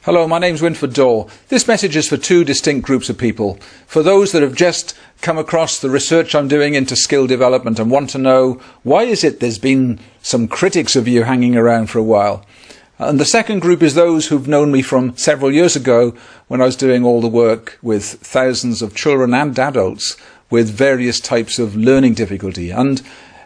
Hello, my name's Wynford Dore. This message is for two distinct groups of people. For those that have just come across the research I'm doing into skill development and want to know why is it there's been some critics of you hanging around for a while. And the second group is those who've known me from several years ago when I was doing all the work with thousands of children and adults with various types of learning difficulty. And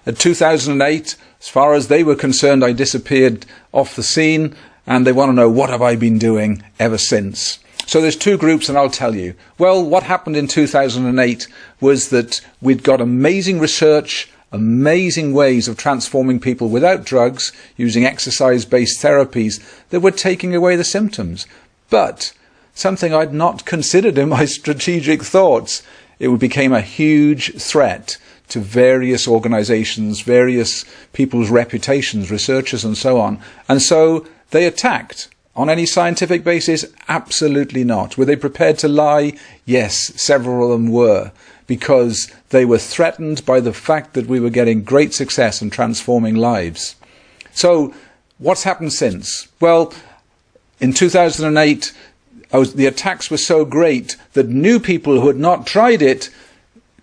in 2008, as far as they were concerned, I disappeared off the scene, and they want to know what have I been doing ever since. So there's two groups, and I'll tell you. Well, what happened in 2008 was that we'd got amazing research, amazing ways of transforming people without drugs, using exercise-based therapies that were taking away the symptoms. But something I'd not considered in my strategic thoughts, it became a huge threat to various organizations, various people's reputations, researchers and so on. And so they attacked. On any scientific basis? Absolutely not. Were they prepared to lie? Yes, several of them were, because they were threatened by the fact that we were getting great success in transforming lives. So what's happened since? Well, in 2008, the attacks were so great that new people who had not tried it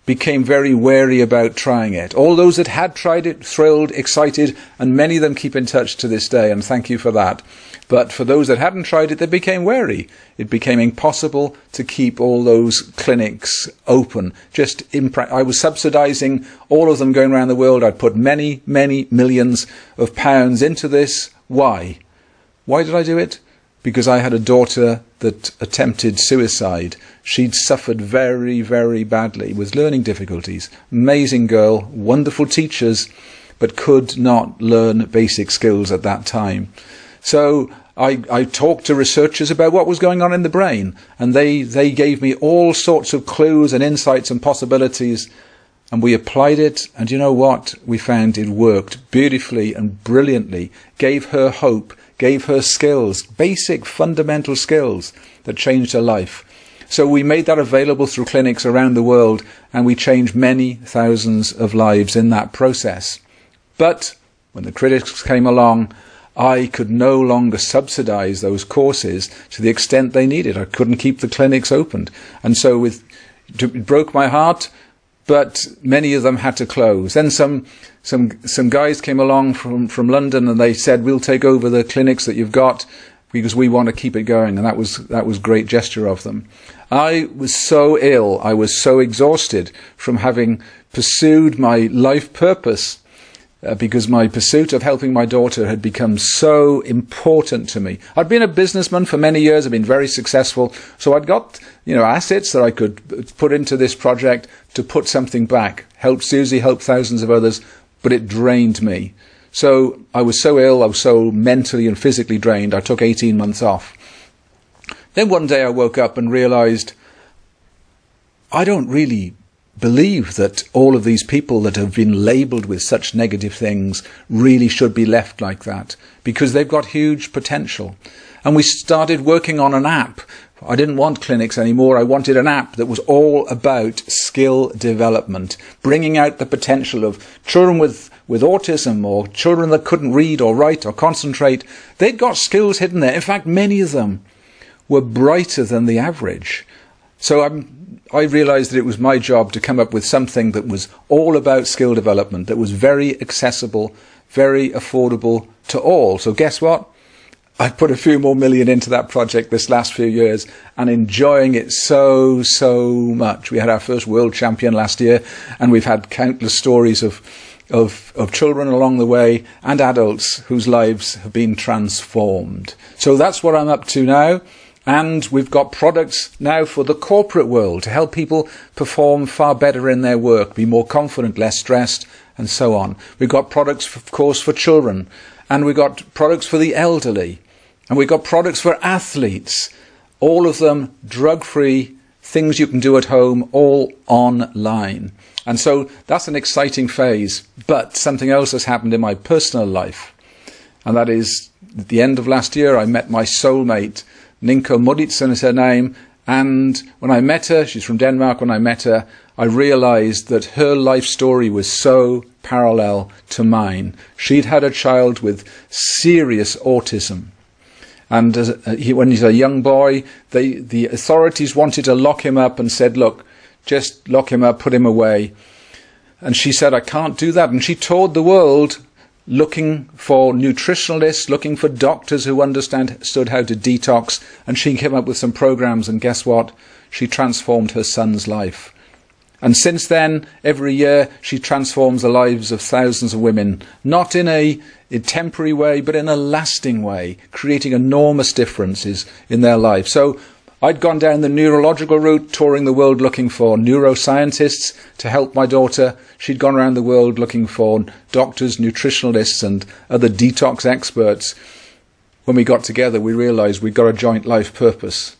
became very wary about trying it. All those that had tried it, thrilled, excited, and many of them keep in touch to this day, and thank you for that. But for those that hadn't tried it, they became wary. It became impossible to keep all those clinics open. I was subsidizing all of them going around the world. I'd put many, many millions of pounds into this. Why? Why did I do it? Because I had a daughter that attempted suicide. She'd suffered very, very badly with learning difficulties. Amazing girl, wonderful teachers, but could not learn basic skills at that time. So I talked to researchers about what was going on in the brain, and they gave me all sorts of clues and insights and possibilities, and we applied it, and you know what? We found it worked beautifully and brilliantly, gave her hope, gave her skills, basic fundamental skills that changed her life. So we made that available through clinics around the world, and we changed many thousands of lives in that process. But when the critics came along, I could no longer subsidize those courses to the extent they needed. I couldn't keep the clinics opened. And so it broke my heart, but many of them had to close. Then some guys came along from London, and they said, we'll take over the clinics that you've got because we want to keep it going. And that was great gesture of them. I was so ill, I was so exhausted from having pursued my life purpose, because my pursuit of helping my daughter had become so important to me. I'd been a businessman for many years, I'd been very successful, so I'd got assets that I could put into this project to put something back, help Susie, help thousands of others, but it drained me. So I was so ill, I was so mentally and physically drained, I took 18 months off. Then one day I woke up and realized I don't really believe that all of these people that have been labelled with such negative things really should be left like that, because they've got huge potential. And we started working on an app. I didn't want clinics anymore. I wanted an app that was all about skill development, bringing out the potential of children with autism, or children that couldn't read or write or concentrate. They'd got skills hidden there. In fact, many of them were brighter than the average. So I realized that it was my job to come up with something that was all about skill development, that was very accessible, very affordable to all. So guess what? I put a few more million into that project this last few years, and enjoying it so much. We had our first world champion last year, and we've had countless stories of children along the way and adults whose lives have been transformed. So that's what I'm up to now. And we've got products now for the corporate world to help people perform far better in their work, be more confident, less stressed, and so on. We've got products, of course, for children, and we've got products for the elderly, and we've got products for athletes, all of them drug-free, things you can do at home, all online. And so that's an exciting phase. But something else has happened in my personal life, and that is at the end of last year I met my soulmate. Ninko Moditsen is her name, and when I met her, she's from Denmark, when I met her, I realized that her life story was so parallel to mine. She'd had a child with serious autism, And when he's a young boy, the authorities wanted to lock him up and said, look, just lock him up, put him away. And she said, I can't do that. And she toured the world looking for nutritionalists, looking for doctors who understood how to detox. And she came up with some programs. And guess what? She transformed her son's life. And since then, every year, she transforms the lives of thousands of women, not in a temporary way, but in a lasting way, creating enormous differences in their life. So I'd gone down the neurological route, touring the world looking for neuroscientists to help my daughter. She'd gone around the world looking for doctors, nutritionalists, and other detox experts. When we got together, we realized we'd got a joint life purpose.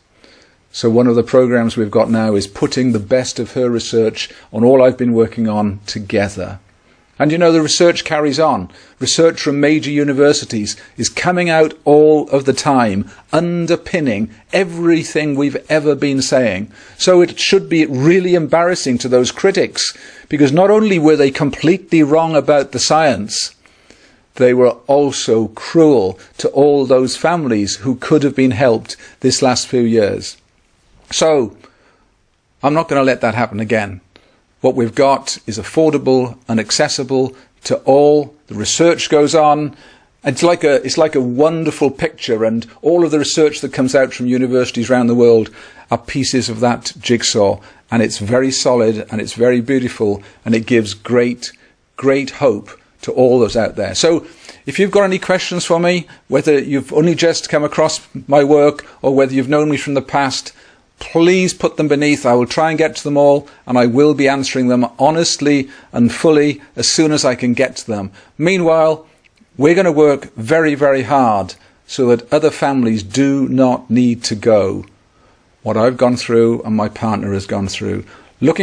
So one of the programs we've got now is putting the best of her research on all I've been working on together. And you know, the research carries on. Research from major universities is coming out all of the time, underpinning everything we've ever been saying. So it should be really embarrassing to those critics, because not only were they completely wrong about the science, they were also cruel to all those families who could have been helped this last few years. So I'm not going to let that happen again. What we've got is affordable and accessible to all. The research goes on. It's like a wonderful picture, and all of the research that comes out from universities around the world are pieces of that jigsaw. And it's very solid and it's very beautiful, and it gives great hope to all those out there. So if you've got any questions for me, whether you've only just come across my work or whether you've known me from the past, please put them beneath. I will try and get to them all, and I will be answering them honestly and fully as soon as I can get to them. Meanwhile, we're going to work very, very hard so that other families do not need to go what I've gone through and my partner has gone through. Looking